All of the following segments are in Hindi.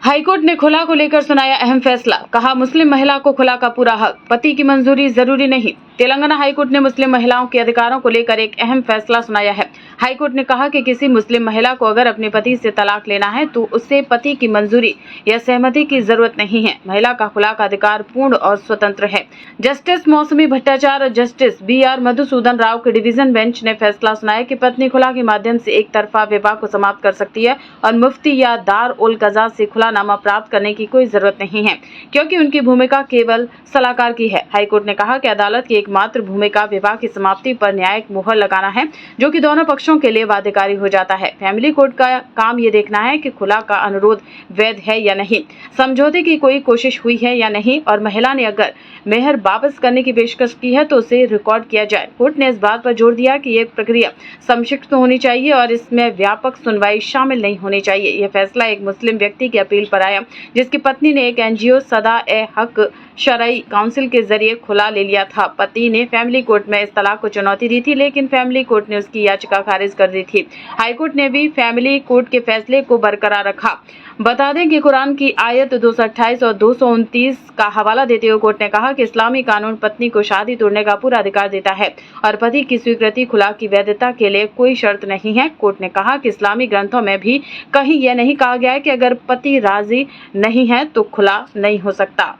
हाईकोर्ट ने खुला को लेकर सुनाया अहम फैसला। कहा, मुस्लिम महिला को खुला का पूरा हक, पति की मंजूरी जरूरी नहीं। तेलंगाना हाईकोर्ट ने मुस्लिम महिलाओं के अधिकारों को लेकर एक अहम फैसला सुनाया है। हाईकोर्ट ने कहा कि किसी मुस्लिम महिला को अगर अपने पति से तलाक लेना है तो उसे पति की मंजूरी या सहमति की जरूरत नहीं है। महिला का खुला का अधिकार पूर्ण और स्वतंत्र है। जस्टिस मौसमी भट्टाचार्य और जस्टिस BR मधुसूदन राव के डिवीजन बेंच ने फैसला सुनाया कि पत्नी खुला के माध्यम से एक तरफा विवाह को समाप्त कर सकती है और मुफ्ती या दार उल कज़ा से खुलानामा प्राप्त करने की कोई जरूरत नहीं है, क्योंकि उनकी भूमिका केवल सलाहकार की है। हाईकोर्ट ने कहा कि अदालत की एकमात्र भूमिका विवाह की समाप्ति पर न्यायिक मुहर लगाना है, जो कि दोनों पक्षों के लिए बाध्यकारी हो जाता है। फैमिली कोर्ट का काम ये देखना है कि खुला का अनुरोध वैध है या नहीं, समझौते की कोई कोशिश हुई है या नहीं, और महिला ने अगर मेहर वापस करने की पेशकश की है तो उसे रिकॉर्ड किया जाए। कोर्ट ने इस बात पर जोर दिया कि ये प्रक्रिया संक्षिप्त होनी चाहिए और इसमें व्यापक सुनवाई शामिल नहीं होनी चाहिए। यह फैसला एक मुस्लिम व्यक्ति की अपील पर आया, जिसकी पत्नी ने एक NGO सदा-ए-हक शरई काउंसिल के जरिए खुला ले लिया था। पति ने फैमिली कोर्ट में इस तलाक को चुनौती दी थी, लेकिन फैमिली कोर्ट ने उसकी याचिका खारिज कर दी थी। हाईकोर्ट ने भी फैमिली कोर्ट के फैसले को बरकरार रखा। बता दें कि कुरान की आयत 228 और 229 का हवाला देते हुए कोर्ट ने कहा कि इस्लामी कानून पत्नी को शादी तोड़ने का पूरा अधिकार देता है और पति की स्वीकृति खुला की वैधता के लिए कोई शर्त नहीं है। कोर्ट ने कहा कि इस्लामी ग्रंथों में भी कहीं यह नहीं कहा गया है कि अगर पति राजी नहीं है तो खुला नहीं हो सकता।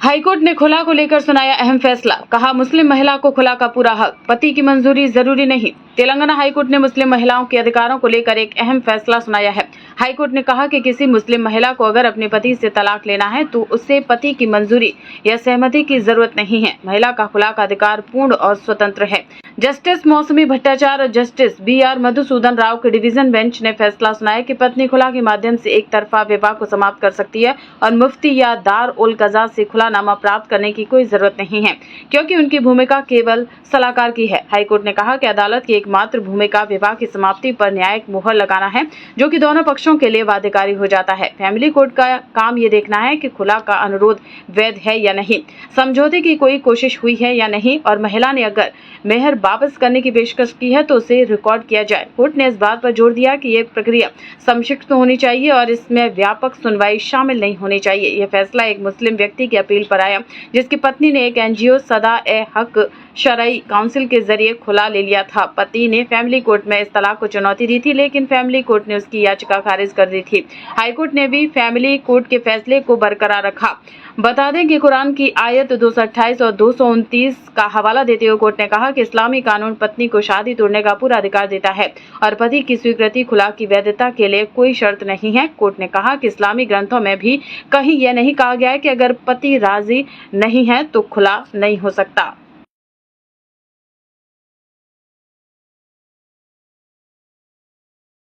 हाईकोर्ट ने खुला को लेकर सुनाया अहम फैसला। कहा, मुस्लिम महिला को खुला का पूरा हक, पति की मंजूरी जरूरी नहीं। तेलंगाना हाईकोर्ट ने मुस्लिम महिलाओं के अधिकारों को लेकर एक अहम फैसला सुनाया है। हाईकोर्ट ने कहा कि किसी मुस्लिम महिला को अगर अपने पति से तलाक लेना है तो उसे पति की मंजूरी या सहमति की जरूरत नहीं है। महिला का खुला का अधिकार पूर्ण और स्वतंत्र है। जस्टिस मौसमी भट्टाचार्य और जस्टिस BR मधुसूदन राव के डिवीजन बेंच ने फैसला सुनाया कि पत्नी खुला के माध्यम से एक तरफा विवाह को समाप्त कर सकती है और मुफ्ती या दार उल कज़ा से खुलानामा प्राप्त करने की कोई जरूरत नहीं है, क्योंकि उनकी भूमिका केवल सलाहकार की है। हाईकोर्ट ने कहा कि अदालत की एकमात्र भूमिका विवाह की समाप्ति पर न्यायिक मुहर लगाना है, जो कि दोनों पक्षों के लिए बाध्यकारी हो जाता है। फैमिली कोर्ट का काम ये देखना है कि खुला का अनुरोध वैध है या नहीं, समझौते की कोई कोशिश हुई है या नहीं, और महिला ने अगर मेहर वापस करने की पेशकश की है तो उसे रिकॉर्ड किया जाए। कोर्ट ने इस बात पर जोर दिया कि ये प्रक्रिया संक्षिप्त होनी चाहिए और इसमें व्यापक सुनवाई शामिल नहीं होनी चाहिए। यह फैसला एक मुस्लिम व्यक्ति की अपील पर आया, जिसकी पत्नी ने एक NGO सदा-ए-हक शरई काउंसिल के जरिए खुला ले लिया था। पति ने फैमिली कोर्ट में इस तलाक को चुनौती दी थी, लेकिन फैमिली कोर्ट ने उसकी याचिका खारिज कर दी थी। हाईकोर्ट ने भी फैमिली कोर्ट के फैसले को बरकरार रखा। बता दें कि कुरान की आयत 228 और 229 का हवाला देते हुए कोर्ट ने कहा कि इस्लामी कानून पत्नी को शादी तोड़ने का पूरा अधिकार देता है और पति की स्वीकृति खुला की वैधता के लिए कोई शर्त नहीं है। कोर्ट ने कहा कि इस्लामी ग्रंथों में भी कहीं यह नहीं कहा गया है कि अगर पति राजी नहीं है तो खुला नहीं हो सकता।